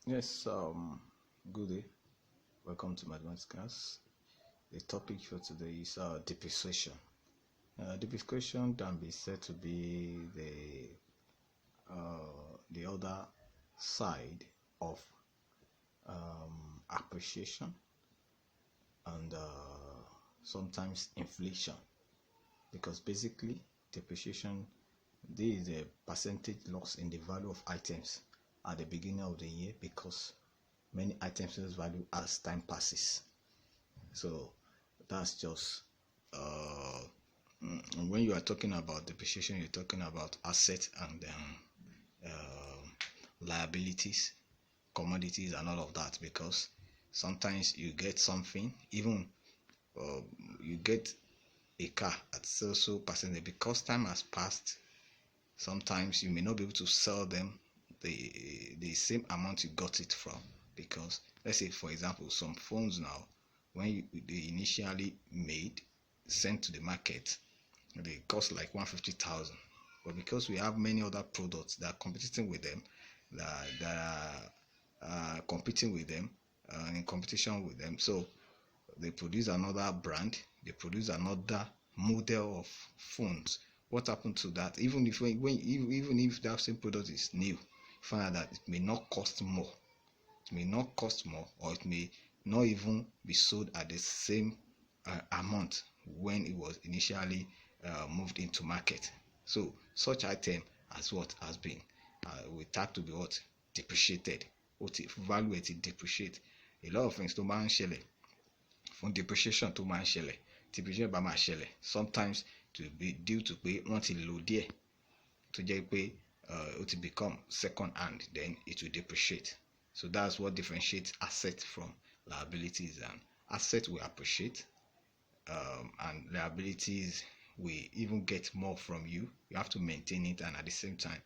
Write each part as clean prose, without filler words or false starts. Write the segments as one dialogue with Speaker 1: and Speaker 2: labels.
Speaker 1: Yes, good day. Welcome to Mathematics class. The topic for today is depreciation. Depreciation can be said to be the other side of appreciation and sometimes inflation, because basically depreciation, this is a percentage loss in the value of items at the beginning of the year because many items lose value as time passes. So that's just uh, when you are talking about depreciation, you're talking about assets and liabilities, commodities, and all of that. Because sometimes you get something, even uh, you get a car at so percentage, because time has passed. Sometimes you may not be able to sell them the same amount you got it from, because let's say for example some phones now, when they initially made, sent to the market, they cost like 150,000, but because we have many other products that are competing with them, that are competing with them, in competition with them, so they produce another brand, they produce another model of phones. What happened to that? Even if even if that same product is new, you find out that it may not cost more. It may not cost more, or it may not even be sold at the same amount when it was initially moved into market. So such item as what has been we tag to be what depreciated. What value it depreciate. A lot of things tó máa ń ṣẹlẹ̀ fún depreciation tó máa ń ṣẹlẹ̀, depreciation bá máa ṣẹlẹ̀ sometimes to be due to pé wọ́n ti lò díẹ̀ tó jẹ́ pé ó ti become second hand, then it will depreciate. So that's what differentiates assets from liabilities. And assets will appreciate, and liabilities will even get more from you. You have to maintain it, and at the same time,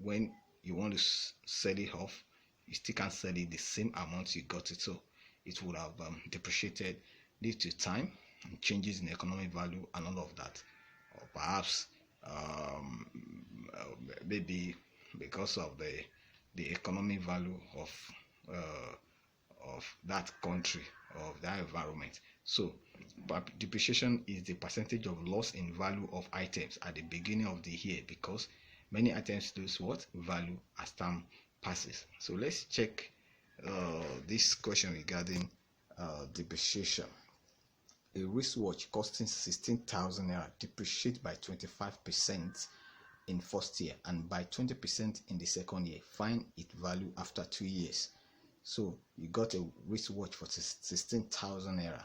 Speaker 1: when you want to sell it off, you still can't sell it the same amount you got it. So it would have depreciated due to time and changes in economic value and all of that, or perhaps maybe because of the economic value of that country, of that environment. So depreciation is the percentage of loss in value of items at the beginning of the year, because many items lose what value as time passes. So let's check this question regarding depreciation. A wristwatch costing 16,000 naira depreciate by 25% in first year and by 20% in the second year. Find its value after 2 years. So you got a wristwatch for 16,000 naira.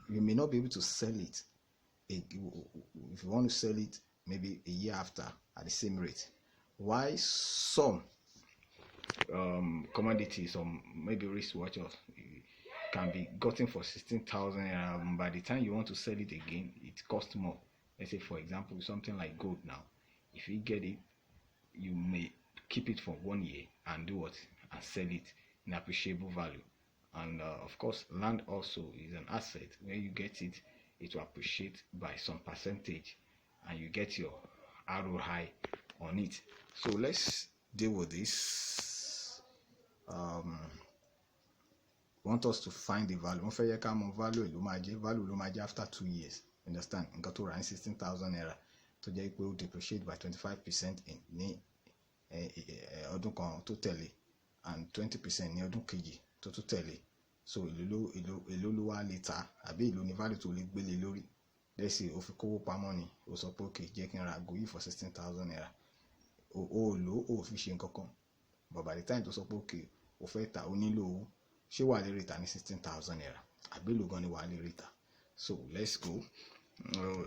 Speaker 1: You may not be able to sell it if you want to sell it maybe a year after at the same rate. Why some commodities or maybe wristwatches can be gotten for 16,000 naira, by the time you want to sell it again, it costs more. Let's say for example something like gold now. If you get it, you may keep it for 1 year and do what, and sell it in appreciable value. And of course land also is an asset. When you get it, it will appreciate by some percentage and you get your ROI on it. So let's deal with this. Want us to find the value. Wọ́n fẹ́ yẹ ká mọ value ló máa jẹ́ after 2 years. Understand? Nǹkan tó rà ní 16,000 naira tó jẹ́ pé ó depreciate by 25% ní ọdún kan tó tẹ̀lé and 20% ní ọdún kejì tó tún tẹ̀lé. So èló ló wá lè ta, àbí èló ni value tó lè gbélé lórí. Let's say ó fi kówó pamọ́ ni, ó sọ pé okay jẹ́ kí n ra ago yìí for 16,000 naira. O lò ó fi ṣe nǹkan kan, but by the time tó sọ pé okay ó fẹ́ ta, ó nílò owó, ṣé wàá lè rí ta ní 16,000 naira, àbí èló gan ni wàá lè rí ta. So let's go.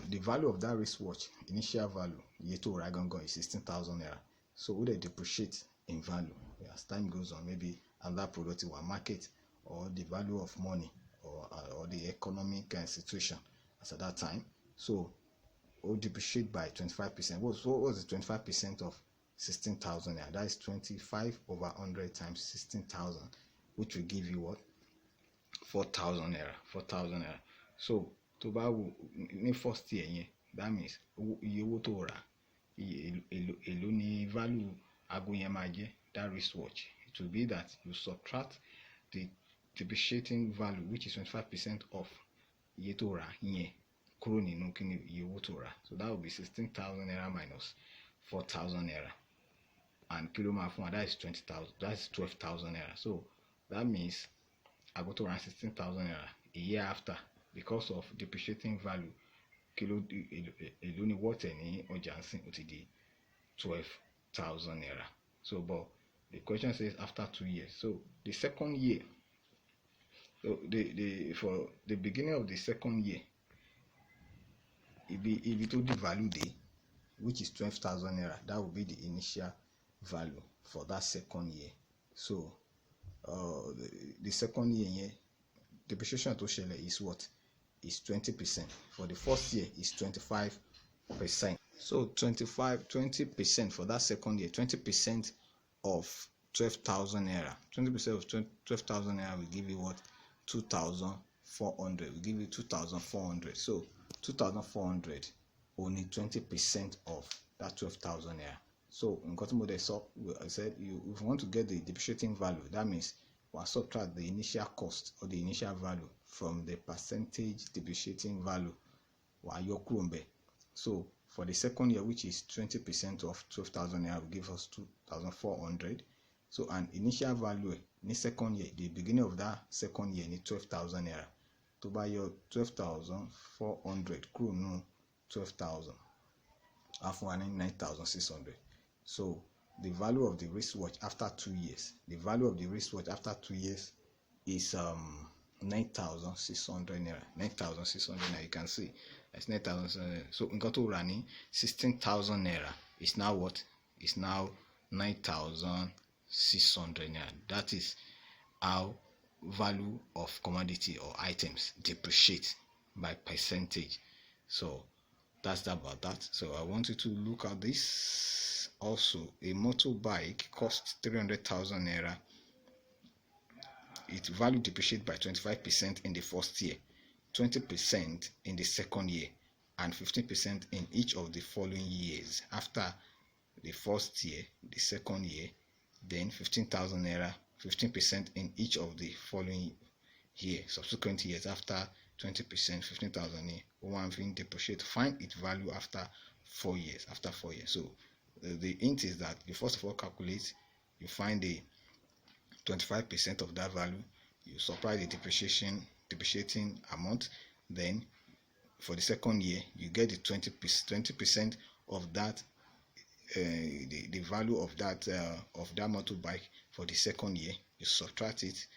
Speaker 1: The value of that wristwatch, initial value, iye tó rà gangan is 16,000 naira. So ó dẹ̀ depreciate in value as time goes on. Maybe another product will market, or the value of money, or the economic situation as at that time. So will depreciate by 25%. What was the 25% of 16,000 naira? That is 25 over 100 times 16,000, which will give you what? 4,000 naira. 4,000 naira. So tó bá wò ní first year yẹn, that means iye owó tó rà, èló ni value agoyemaje, that wristwatch. It will be that you subtract the depreciating value, which is 25% of iye tó rà yẹn kúrò nínú kíni iye owó tó rà. So that will be 16,000 naira minus 4,000 naira. And kilo máa fún wa, that is 20,000, that's 12,000 naira. So that means I go to around 16,000 naira a year after, because of depreciating value. Kilo èlò ni worth ní ọjà ńsìn, ó ti di 12,000 naira. So but the question says after 2 years. So the second year, so for the beginning of the second year, if it will the value day, which is 12,000 naira, that will be the initial value for that second year. So the second year, depreciation to share is what? Is 20%. For the first year is 25%. So 20% for that second year, 20% of 12,000 naira. 20% of 12,000 naira will give you what? 2,400. We give you 2,400. So 2,400, only 20% of that 12,000 naira. So in cotton model, I said if you want to get the depreciating value, that means we'll subtract the initial cost or the initial value from the percentage depreciating value. So for the second year, which is 20% of 12,000 naira, will give us 2,400. So an initial value in the second year, the beginning of that second year, need 12,000 naira. To buy your 12,400, crew no 12,000, after 9,600. So the value of the wristwatch after 2 years, the value of the wristwatch after 2 years is 9,600 naira. 9,600 naira. You can see it's 9,600. So in got to running 16,000 naira. It's now what? It's now 9,600 naira. That is how value of commodity or items depreciate by percentage. So that's about that. So I want you to look at this. Also, a motorbike costs 300,000 naira. Its value depreciates by 25% in the first year, 20% in the second year, and 15% in each of the following years. After the first year, the second year, then 15,000 naira, 15% in each of the following year, subsequent years. After 20%, 15,000 naira, one thing depreciate. Find its value after 4 years. After 4 years. So the hint is that you first of all calculate, you find the 25% of that value, you supply the depreciating amount, then for the second year you get the 20% of that, the value of that motorbike for the second year. You subtract it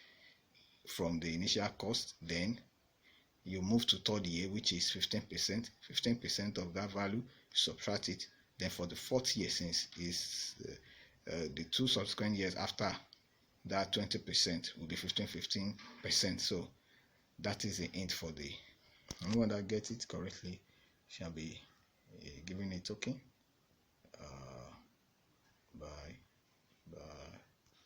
Speaker 1: from the initial cost, then you move to third year, which is 15% of that value, you subtract it. Then for the fourth year, since is the 2 subsequent years after that, 20% will be 15%. So that is the hint for the anyone that gets it correctly shall be given a token.